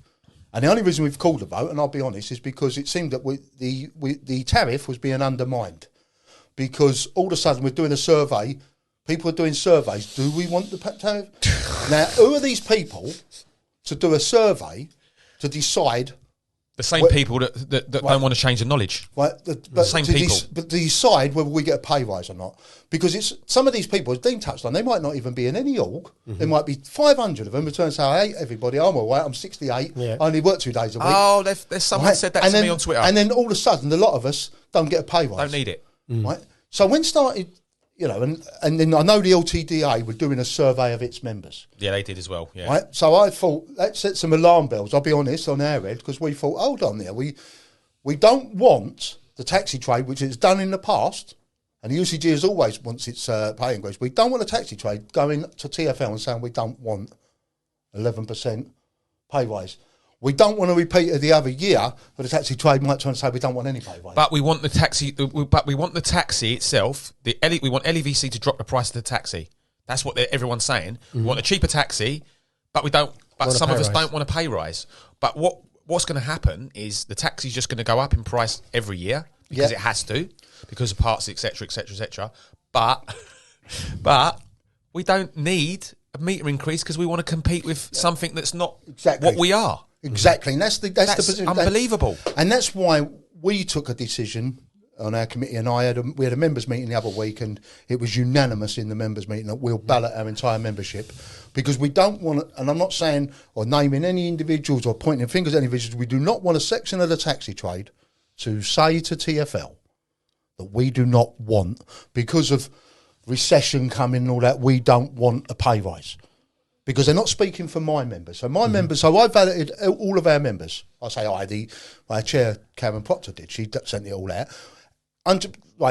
Speaker 3: And the only reason we've called a vote, and I'll be honest, is because it seemed that the tariff was being undermined. Because all of a sudden we're doing a survey, people are doing surveys. Do we want the tariff? Now, who are these people to do a survey to decide
Speaker 1: The same people that don't want to change the knowledge.
Speaker 3: Right,
Speaker 1: The same people.
Speaker 3: But to decide whether we get a pay rise or not. Because it's some of these people, as Dean touched on, they might not even be in any org. There might be 500 of them return and say, hey, everybody, I'm all right, I'm 68, I only work 2 days a week.
Speaker 1: Oh, there's someone said that to me on Twitter.
Speaker 3: And then all of a sudden, a lot of us don't get a pay rise.
Speaker 1: Don't need it.
Speaker 3: Right? So when started, and then I know the LTDA were doing a survey of its members.
Speaker 1: Yeah, they did as well. Yeah.
Speaker 3: Right? So I thought, let's set some alarm bells, I'll be honest, on our head, because we thought, hold on there, we don't want the taxi trade, which it's done in the past, and the UCG has always wants its pay increase. We don't want the taxi trade going to TfL and saying we don't want 11% pay rise. We don't want to repeat it the other year, but the taxi trade might try and say we don't want any pay rise.
Speaker 1: But we want the taxi. But we want the taxi itself. We want LEVC to drop the price of the taxi. That's what everyone's saying. We want a cheaper taxi, but we don't. But some of us don't want a pay rise. But what's going to happen is the taxi's just going to go up in price every year because it has to, because of parts, etc., etc., etc. But we don't need a meter increase because we want to compete with something that's not what we are.
Speaker 3: Exactly, and that's the position.
Speaker 1: Unbelievable.
Speaker 3: And that's why we took a decision on our committee, and we had a members' meeting the other week, and it was unanimous in the members' meeting that we'll ballot our entire membership, because we don't want to, and I'm not saying or naming any individuals or pointing fingers at any individuals, we do not want a section of the taxi trade to say to TfL that we do not want, because of recession coming and all that, we don't want a pay rise. Because they're not speaking for my members. So my members, so I validated all of our members. I say my chair, Karen Proctor, did. She sent it all out.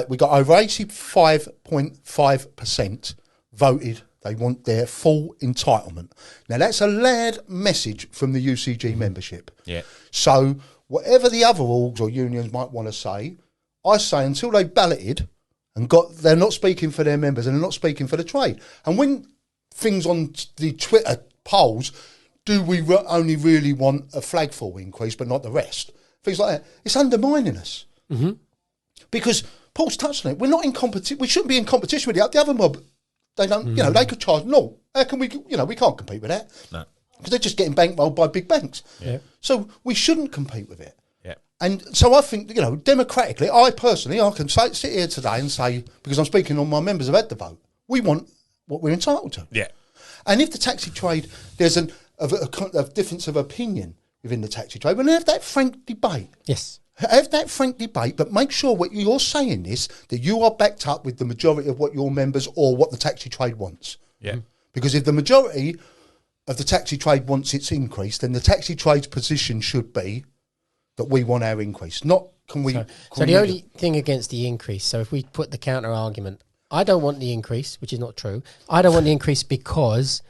Speaker 3: We got over 85.5% voted they want their full entitlement. Now, that's a loud message from the UCG membership. Yeah. So whatever the other orgs or unions might want to say, I say until they balloted and they're not speaking for their members and they're not speaking for the trade. And when things on the Twitter polls, do we only really want a flagfall increase but not the rest? Things like that. It's undermining us. Mm-hmm. Because Paul's touched on it. We're not in competition. We shouldn't be in competition with the other mob. They don't, they could charge. No, how can we, we can't compete with that. No. Because they're just getting bankrolled by big banks. Yeah. So we shouldn't compete with it. Yeah. And so I think, democratically, I can sit here today and say, because I'm speaking on my members have had the vote, we want what we're entitled to. Yeah. And if the taxi trade, there's a difference of opinion within the taxi trade, we'll have that frank debate.
Speaker 2: Yes.
Speaker 3: Have that frank debate, but make sure what you're saying is that you are backed up with the majority of what your members or what the taxi trade wants. Yeah. Because if the majority of the taxi trade wants its increase, then the taxi trade's position should be that we want our increase. Not can we...
Speaker 2: So the only thing against the increase, so if we put the counter argument, I don't want the increase, which is not true. I don't want the increase because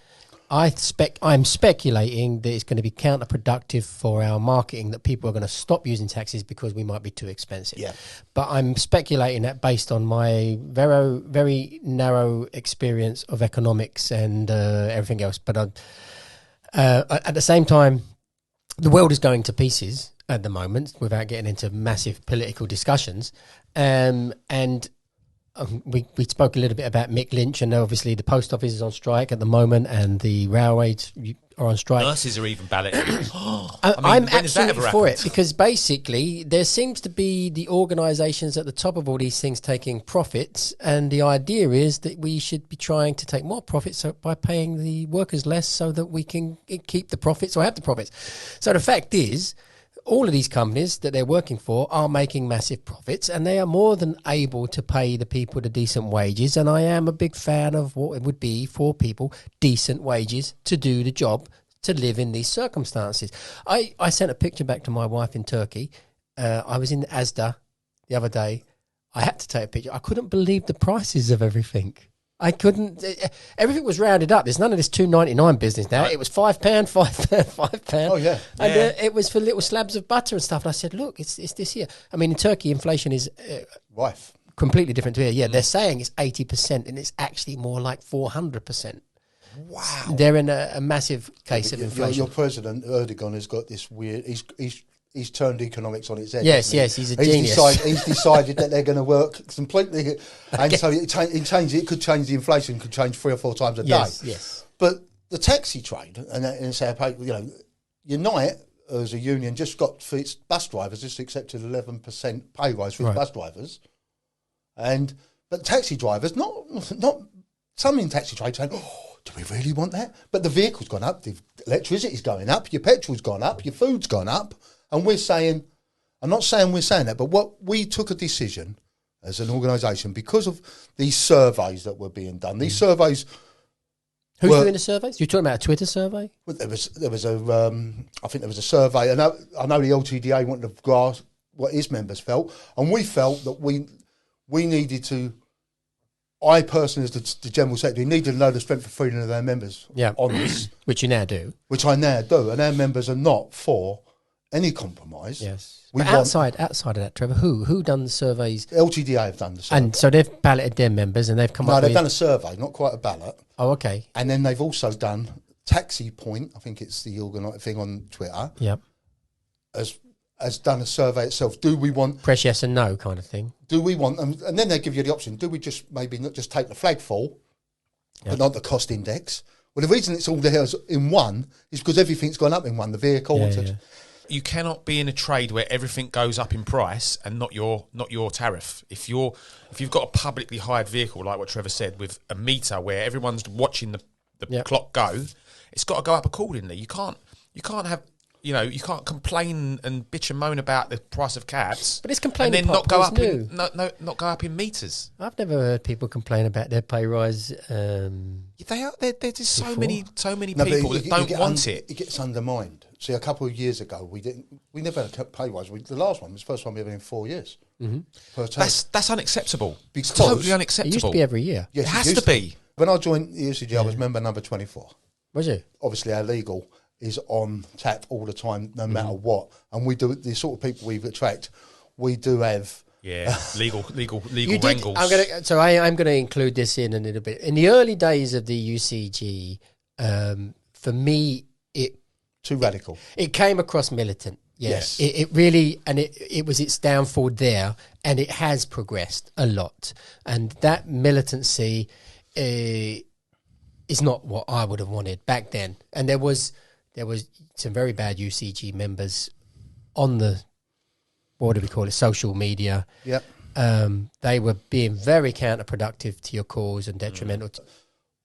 Speaker 2: I'm speculating that it's going to be counterproductive for our marketing, that people are going to stop using taxis because we might be too expensive. Yeah. But I'm speculating that based on my very, very narrow experience of economics and everything else. But at the same time, the world is going to pieces at the moment without getting into massive political discussions. And we spoke a little bit about Mick Lynch, and obviously the post office is on strike at the moment, and the railways are on strike.
Speaker 1: Nurses are even balloting.
Speaker 2: I'm absolutely for it, because basically there seems to be the organisations at the top of all these things taking profits, and the idea is that we should be trying to take more profits by paying the workers less so that we can keep the profits or have the profits. So the fact is, all of these companies that they're working for are making massive profits, and they are more than able to pay the people the decent wages. And I am a big fan of what it would be for people, decent wages to do the job, to live in these circumstances. I sent a picture back to my wife in Turkey. I was in Asda the other day. I had to take a picture. I couldn't believe the prices of everything. I couldn't. Everything was rounded up. There's none of this $2.99 business now. Right. It was £5, £5.
Speaker 3: Oh yeah,
Speaker 2: and it was for little slabs of butter and stuff. And I said, look, it's this here. I mean, in Turkey, inflation is
Speaker 3: rife,
Speaker 2: completely different to here. Yeah, they're saying it's 80%, and it's actually more like 400%.
Speaker 3: Wow,
Speaker 2: they're in a massive case of inflation.
Speaker 3: Your president Erdogan has got this weird. He's turned economics on its head.
Speaker 2: Yes, he's a genius.
Speaker 3: He's decided that they're going to work completely, and so it changes. It could change the inflation. Could change 3 or 4 times a day.
Speaker 2: Yes.
Speaker 3: But the taxi trade, and it's our paper, Unite as a union just got for its bus drivers just accepted 11% pay rise for its bus drivers, but taxi drivers not some in taxi trade saying, oh, do we really want that? But the vehicle's gone up, the electricity's going up, your petrol's gone up, your food's gone up, and we're saying, I'm not saying we're saying that, but what we took a decision as an organisation because of these surveys that were being done. These surveys.
Speaker 2: Who's doing the surveys? You're talking about a Twitter survey?
Speaker 3: Well, there was I think there was a survey. I know the LTDA wanted to grasp what his members felt, and we felt that we needed to. I personally, as the general secretary, needed to know the strength of freedom of their members on this,
Speaker 2: which you now do,
Speaker 3: which I now do, and our members are not for any compromise.
Speaker 2: Yes. But outside of that, Trevor, who done the surveys?
Speaker 3: LTDA have done the survey.
Speaker 2: And so they've balloted their members and they've come up with...
Speaker 3: No, they've done a survey, not quite a ballot.
Speaker 2: Oh, okay.
Speaker 3: And then they've also done Taxi Point, I think it's the organised thing on Twitter, has done a survey itself. Do we want...
Speaker 2: Press yes and no kind of thing.
Speaker 3: Do we want... And then they give you the option, do we just maybe not just take the flagfall, but not the cost index? Well, the reason it's all there in one is because everything's gone up in one, the vehicle, etc.
Speaker 1: You cannot be in a trade where everything goes up in price and not your tariff. If you've got a publicly hired vehicle, like what Trevor said, with a meter where everyone's watching the clock go, it's got to go up accordingly. You can't have you can't complain and bitch and moan about the price of cabs,
Speaker 2: but it's complaining
Speaker 1: and then not go up
Speaker 2: new.
Speaker 1: not go up in meters.
Speaker 2: I've never heard people complain about their pay rise.
Speaker 1: There's just so many people that don't want it.
Speaker 3: It gets undermined. See, a couple of years ago, we never had a pay rise. The last one was the first one we ever in 4 years. Mm-hmm.
Speaker 1: That's unacceptable.
Speaker 3: Because
Speaker 1: it's totally unacceptable.
Speaker 2: It used to be every year.
Speaker 3: Yes,
Speaker 1: it has to be.
Speaker 3: When I joined the UCG, I was member number 24.
Speaker 2: Was you?
Speaker 3: Obviously, our legal is on tap all the time, no matter what. And we do the sort of people we attract. We do have
Speaker 1: legal wrangles.
Speaker 2: I'm gonna include this in a little bit. In the early days of the UCG, for me,
Speaker 3: too radical.
Speaker 2: It came across militant.
Speaker 3: Yes.
Speaker 2: It really, and it was its downfall there, and it has progressed a lot. And that militancy is not what I would have wanted back then. And there was some very bad UCG members on the, what do we call it, social media.
Speaker 3: Yep.
Speaker 2: They were being very counterproductive to your cause and detrimental.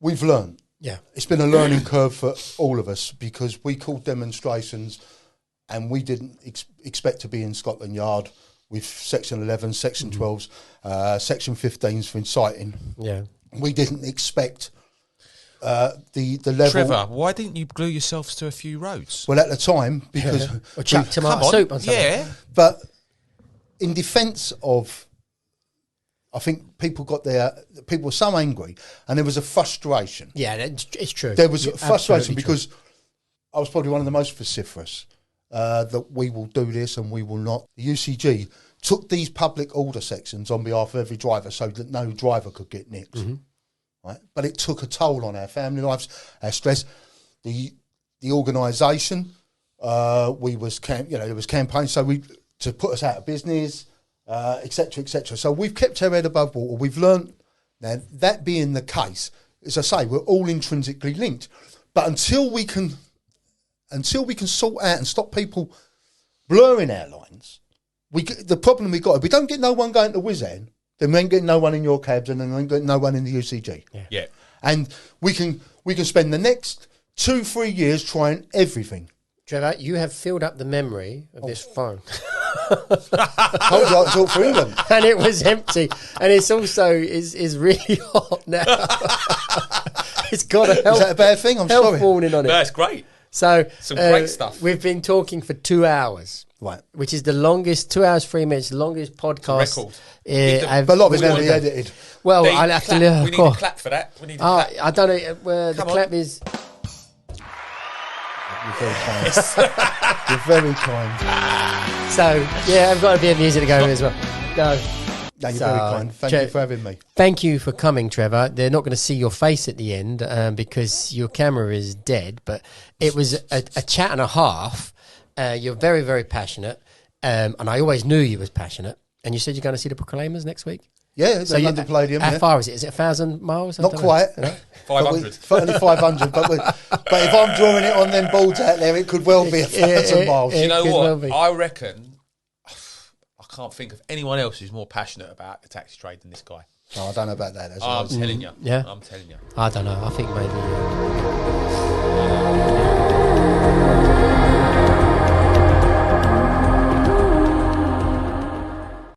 Speaker 3: We've learned.
Speaker 2: Yeah.
Speaker 3: It's been a learning curve for all of us because we called demonstrations and we didn't expect to be in Scotland Yard with Section 11, Section 12s, Section 15s for inciting.
Speaker 2: Yeah.
Speaker 3: We didn't expect the level.
Speaker 1: Trevor, why didn't you glue yourselves to a few roads?
Speaker 3: Well, at the time, because...
Speaker 2: Or chuck tomato soup on something.
Speaker 1: Yeah.
Speaker 3: But in defence of... I think people were so angry and there was a frustration.
Speaker 2: Yeah, it's true.
Speaker 3: There was a frustration
Speaker 2: Absolutely
Speaker 3: because I was probably one of the most vociferous that we will do this and we will not. The UCG took these public order sections on behalf of every driver so that no driver could get nicked. Mm-hmm. Right? But it took a toll on our family lives, our stress. The organisation, there was campaigns to put us out of business. Etc., etc. So we've kept our head above water. We've learned now that being the case, as I say, we're all intrinsically linked. But until we can sort out and stop people blurring our lines, the problem we got, if we don't get no one going to Wizz Air, then we ain't getting no one in your cabs and then we ain't getting no one in the UCG.
Speaker 1: Yeah.
Speaker 3: And we can spend the next 2-3 years trying everything.
Speaker 2: Trevor, you have filled up the memory of this phone.
Speaker 3: Told you I talk for England.
Speaker 2: And it was empty. And it's also is really hot now. It's got a health,
Speaker 3: Is that a bad thing? I'm
Speaker 2: health
Speaker 3: sorry.
Speaker 2: warning on it.
Speaker 1: That's great.
Speaker 2: So
Speaker 1: some great stuff.
Speaker 2: We've been talking for 2 hours.
Speaker 3: Right.
Speaker 2: Which is the longest, 2 hours, 3 minutes, longest podcast.
Speaker 1: Record.
Speaker 3: But a lot of it's going to be edited.
Speaker 2: Well,
Speaker 1: I'll
Speaker 2: have to...
Speaker 1: we need a clap for that. We need a clap.
Speaker 2: I don't know where the clap is...
Speaker 3: You're very kind. You're very kind.
Speaker 2: So, yeah, I've got a bit of music to go with as well. No,
Speaker 3: you're very kind. Thank you for having me.
Speaker 2: Thank you for coming, Trevor. They're not going to see your face at the end because your camera is dead, but it was a chat and a half. You're very, very passionate, and I always knew you was passionate. And you said you're going to see the Proclaimers next week?
Speaker 3: Yeah, the London Palladium.
Speaker 2: How
Speaker 3: Yeah.
Speaker 2: far is it? Is it 1,000 miles? I
Speaker 3: Not
Speaker 2: don't
Speaker 3: quite.
Speaker 2: know.
Speaker 1: 500.
Speaker 3: Only 500. But if I'm drawing it on them boards out there, it could well be 1,000 miles.
Speaker 1: You know
Speaker 2: could well
Speaker 1: what?
Speaker 2: be.
Speaker 1: I reckon I can't think of anyone else who's more passionate about the taxi trade than this guy.
Speaker 3: Oh, I don't know about that. That's
Speaker 1: I'm
Speaker 3: right.
Speaker 1: telling you.
Speaker 2: Yeah.
Speaker 1: I'm telling you.
Speaker 2: I don't know. I think maybe.